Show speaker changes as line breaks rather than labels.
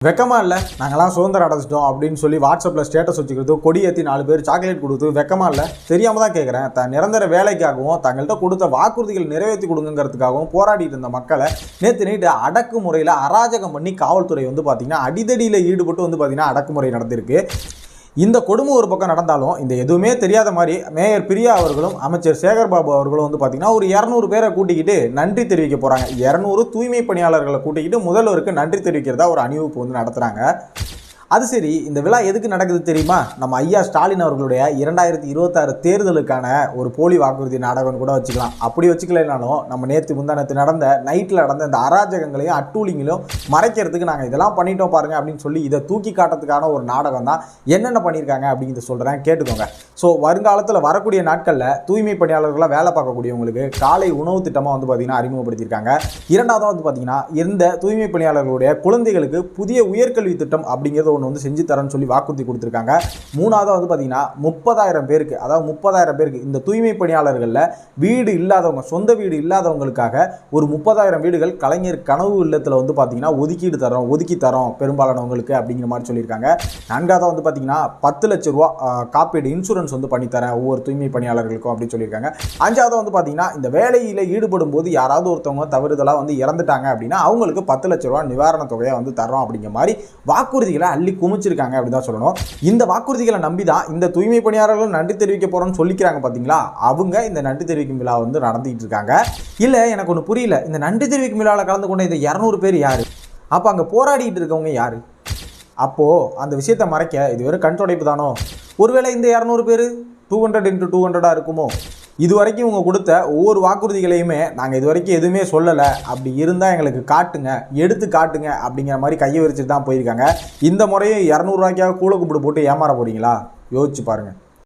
வெக்கமா இல்லை நாங்கள்லாம் சுதந்திரம் அடைச்சிட்டோம் அப்படின்னு சொல்லி வாட்ஸ்அப்பில் ஸ்டேட்டஸ் வச்சுக்கிறது, கொடி ஏற்றி 4 பேர் சாக்லேட் கொடுத்து வெக்கமா இல்லை? தெரியாமல் தான் கேட்குறேன். நிரந்தர வேலைக்காகவும் தங்கள்கிட்ட கொடுத்த வாக்குறுதிகள் நிறைவேற்றி கொடுங்கிறதுக்காகவும் போராடிட்டு இருந்த மக்களை நேற்று நைட்டு அடக்குமுறையில் அராஜகம் பண்ணி காவல்துறை பார்த்தீங்கன்னா அடிதடியில் ஈடுபட்டு பார்த்தீங்கன்னா அடக்குமுறை நடந்திருக்கு. இந்த கொடுமை ஒரு பக்கம் நடந்தாலும் இந்த எதுவுமே தெரியாத மாதிரி மேயர் பிரியா அவர்களும் அமைச்சர் சேகர்பாபு அவர்களும் பார்த்தீங்கன்னா ஒரு 200 பேரை கூட்டிக்கிட்டு நன்றி தெரிவிக்க போகிறாங்க. 200 தூய்மை பணியாளர்களை கூட்டிக்கிட்டு முதல்வருக்கு நன்றி தெரிவிக்கிறதா ஒரு அணிவகுப்பு நடத்துகிறாங்க. அது சரி, இந்த விழா எதுக்கு நடக்குது தெரியுமா? நம்ம ஐயா ஸ்டாலின் அவர்களுடைய 2026 தேர்தலுக்கான ஒரு போலி வாக்குறுதி நாடகம்னு கூட வச்சுக்கலாம். அப்படி வச்சுக்கலைனாலும் நம்ம முந்தானத்து நடந்த நைட்டில் நடந்த இந்த அராஜகங்களையும் அட்டூழிங்களையும் மறைக்கிறதுக்கு நாங்கள் இதெல்லாம் பண்ணிட்டோம் பாருங்க அப்படின்னு சொல்லி இதை தூக்கி காட்டுறதுக்கான ஒரு நாடகம் தான். என்னென்ன பண்ணியிருக்காங்க அப்படிங்கிறத சொல்கிறேன், கேட்டுக்கோங்க. ஸோ வருங்காலத்தில் வரக்கூடிய நாட்களில் தூய்மை பணியாளர்களாக வேலை பார்க்கக்கூடியவங்களுக்கு காலை உணவு திட்டமாக பார்த்தீங்கன்னா அறிமுகப்படுத்தியிருக்காங்க. இரண்டாவது பார்த்தீங்கன்னா இந்த தூய்மை பணியாளர்களுடைய குழந்தைகளுக்கு புதிய உயர்கல்வி திட்டம் அப்படிங்கிறது ஒன்று செஞ்சு தரேன்னு சொல்லி வாக்குறுதி கொடுத்துருக்காங்க. மூணாவது பார்த்தீங்கன்னா 30,000 பேருக்கு, அதாவது 30,000 பேருக்கு இந்த தூய்மை பணியாளர்களில் வீடு இல்லாதவங்க, சொந்த வீடு இல்லாதவங்களுக்காக ஒரு 30,000 வீடுகள் கலைஞர் கனவு இல்லத்தில் பார்த்தீங்கன்னா ஒதுக்கி தரோம் பெரும்பாலானவங்களுக்கு அப்படிங்கிற மாதிரி சொல்லியிருக்காங்க. நான்காவது பார்த்தீங்கன்னா 10 லட்ச ரூபா காப்பீடு இன்சூரன்ஸ் பண்ணித்தரேன் ஒவ்வொரு தூய்மை பணியாளர்களுக்கும் அப்படின்னு சொல்லியிருக்காங்க. அஞ்சாவது பார்த்தீங்கன்னா இந்த வேலையில் ஈடுபடும் போது யாராவது ஒருத்தவங்க தவறுதலாக இறந்துட்டாங்க அப்படின்னா அவங்களுக்கு 10 லட்ச ரூபா நிவாரண தொகையை தரோம் அப்படிங்கிற மாதிரி வாக்குறுதிகளை அள்ளி குமிச்சிருக்காங்க அப்படிதான் சொல்லணும். இந்த வாக்குறுதிகளை நம்பி தான் இந்த தூய்மை பணியாளர்கள் நன்றி தெரிவிக்க போறோம்னு சொல்லிக்கிறாங்க பாத்தீங்களா. அவங்க இந்த நன்றி தெரிவிக்கும் விழா நடத்திட்டு இருக்காங்க. இல்ல, எனக்கு ஒன்று புரியல, இந்த நன்றி தெரிவிக்கும் விழாவில் கலந்து கொண்ட இந்த 200 பேர் யாரு? அப்ப அங்க போராடிட்டு இருக்கவங்க யாரு? அப்போ அந்த விஷயத்தை மறைக்க இது வெறும் கண் துடைப்பு தானோ? ஒருவேளை இந்த 200 பேர் 200 × 200 இருக்குமோ? இதுவரைக்கும் இவங்க கொடுத்த ஒவ்வொரு வாக்குறுதிகளையுமே நாங்கள் இதுவரைக்கும் எதுவுமே சொல்லலை, அப்படி இருந்தால் எங்களுக்கு காட்டுங்க, எடுத்து காட்டுங்க அப்படிங்கிற மாதிரி கையை விரிச்சிட்டு தான் போயிருக்காங்க. இந்த முறையும் 200 ரூபாய்க்காக கூழ கும்பிடு போட்டு ஏமாற போறீங்களா? யோசிச்சு பாருங்கள்.